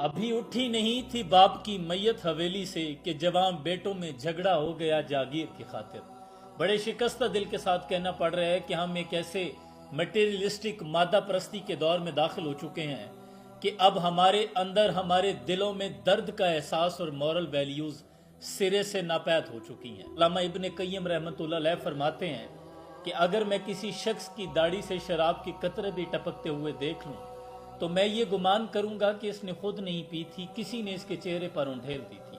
अभी उठी नहीं थी बाप की मैयत हवेली से कि जवान बेटों में झगड़ा हो गया जागीर की खातिर। बड़े शिकस्ता दिल के साथ कहना पड़ रहा है कि हम एक ऐसे मटेरियलिस्टिक मादा परस्ती के दौर में दाखिल हो चुके हैं कि अब हमारे अंदर, हमारे दिलों में दर्द का एहसास और मॉरल वैल्यूज सिरे से नापैद हो चुकी हैं। अल्लामा इब्ने क़य्यिम रहमतुल्लाह अलैह फरमाते हैं कि अगर मैं किसी शख्स की दाढ़ी से शराब की कतरे भी टपकते हुए देख लूं तो मैं ये गुमान करूंगा कि इसने खुद नहीं पी थी, किसी ने इसके चेहरे पर उंडेल दी थी।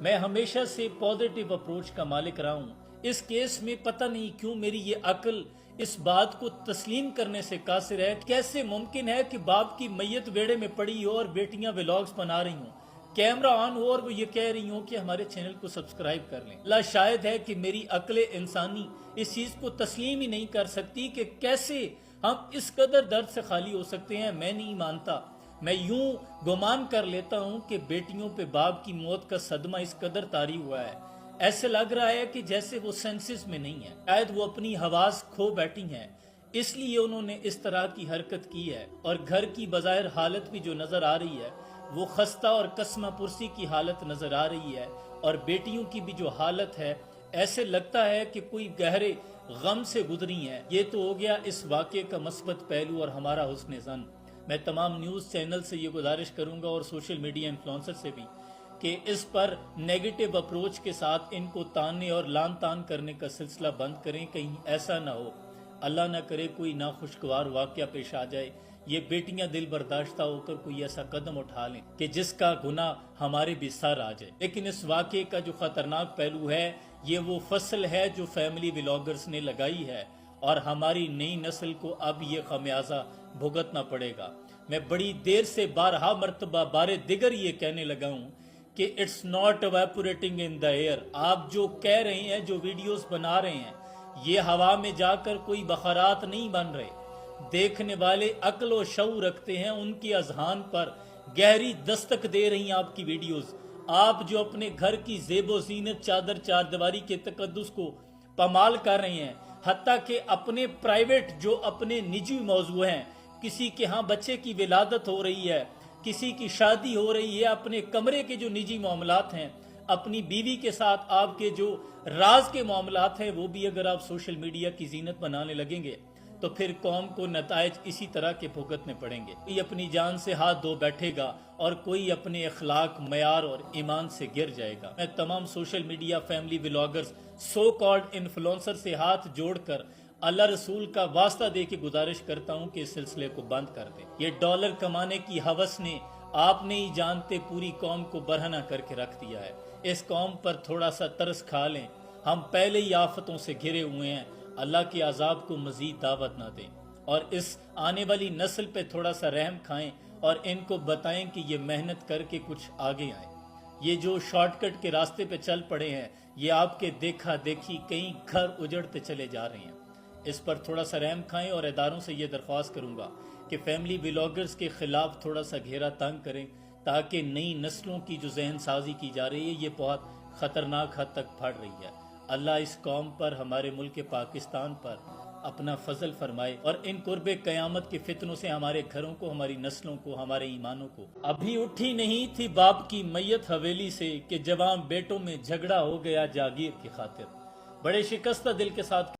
मैं हमेशा से पॉजिटिव अप्रोच का मालिक रहा हूं। इस केस में पता नहीं क्यों मेरी ये अक्ल इस बात को तस्लीम करने से कासिर है। कैसे मुमकिन है कि बाप की मैयत वेड़े में पड़ी हो और बेटियां व्लॉग्स बना रही हों, कैमरा ऑन हो और वो ये कह रही हो कि हमारे चैनल को सब्सक्राइब कर लें। अल्लाह शायद है कि मेरी अक्ल इंसानी इस चीज को तस्लीम ही नहीं कर सकती कि कैसे हम इस कदर दर्द से खाली हो सकते हैं। मैं नहीं मानता, मैं यूं गुमान कर लेता हूं कि बेटियों पे बाप की मौत का सदमा इस कदर तारी हुआ है, ऐसे लग रहा है कि जैसे वो सेंसेस में नहीं है। शायद वो अपनी हवास खो बैठी हैं, इसलिए उन्होंने इस तरह की हरकत की है। और घर की बज़ाहिर हालत भी जो नजर आ रही है वो खस्ता और कसमा पुरसी की हालत नजर आ रही है। और बेटियों की भी जो हालत है, ऐसे लगता है कि कोई गहरे गम से गुजरी हैं। ये तो हो गया इस वाक़े का मस्बत पहलू और हमारा हुस्न ज़न। मैं तमाम न्यूज़ चैनल से ये गुजारिश करूंगा और सोशल मीडिया इन्फ्लुएंसर से भी कि इस पर नेगेटिव अप्रोच के साथ इनको तानने और लान तान करने का सिलसिला बंद करें। कहीं ऐसा ना हो, अल्लाह ना करे, कोई नाखुशगवार वाक़या पेश आ जाए, ये बेटियां दिल बर्दाश्ता होकर कोई ऐसा कदम उठा लें कि जिसका गुनाह हमारे भी सर आ जाए। लेकिन इस वाक़े का जो खतरनाक पहलू है, ये वो फसल है जो फैमिली व्लॉगर्स ने लगाई है और हमारी नई नस्ल को अब ये खमियाजा भुगतना पड़ेगा। मैं बड़ी देर से बारहा मरतबा बारे दिगर ये कहने लगा हूँ कि it's not evaporating in the air. आप जो कह रहे हैं, जो वीडियोस बना रहे हैं, ये हवा में जाकर कोई बखरात नहीं बन रहे। देखने वाले अक्ल व शऊर रखते हैं, उनकी अजहान पर गहरी दस्तक दे रही हैं आपकी वीडियोस। आप जो अपने घर की जेबो जीनत, चादर चारदीवारी के तकद्दुस को पमाल कर रहे हैं, हत्ता कि अपने प्राइवेट जो अपने निजी मौजू हैं, किसी के यहाँ बच्चे की विलादत हो रही है, किसी की शादी हो रही है, अपने कमरे के जो निजी मामलात हैं, अपनी बीवी के साथ आपके जो राज के मामलात हैं, वो भी अगर आप सोशल मीडिया की जीनत बनाने लगेंगे तो फिर कौम को नताइज इसी तरह के भुगतने पड़ेंगे। कोई अपनी जान से हाथ धो बैठेगा और कोई अपने अखलाक, मयार और ईमान से गिर जाएगा। मैं तमाम social media family vloggers, so called influencer से हाथ जोड़कर अल्लाह रसूल का वास्ता दे के गुजारिश करता हूँ कि इस सिलसिले को बंद कर दें। ये डॉलर कमाने की हवस ने, आप नहीं जानते, पूरी कौम को बरहना करके रख दिया है। इस कौम पर थोड़ा सा तरस खा लें, हम पहले ही आफतों से घिरे हुए हैं। अल्लाह के अजाब को मजीद दावत ना दें और इस आने वाली नस्ल पे थोड़ा सा रहम खाएं और इनको बताएं कि ये मेहनत करके कुछ आगे आए। ये जो शॉर्टकट के रास्ते पे चल पड़े हैं, ये आपके देखा देखी कई घर उजड़ते चले जा रहे हैं। इस पर थोड़ा सा रहम खाएं और इदारों से ये दरख्वास्त करूंगा कि फैमिली व्लॉगर्स के खिलाफ थोड़ा सा घेरा तंग करें, ताकि नई नस्लों की जो जहन साजी की जा रही है, ये बहुत खतरनाक हद तक बढ़ रही है। अल्लाह इस कौम पर, हमारे मुल्क पाकिस्तान पर अपना फजल फरमाए और इन कुर्बे क़यामत के फितनों से हमारे घरों को, हमारी नस्लों को, हमारे ईमानों को। अभी उठी नहीं थी बाप की मैयत हवेली से कि जवान बेटों में झगड़ा हो गया जागीर की खातिर। बड़े शिकस्ता दिल के साथ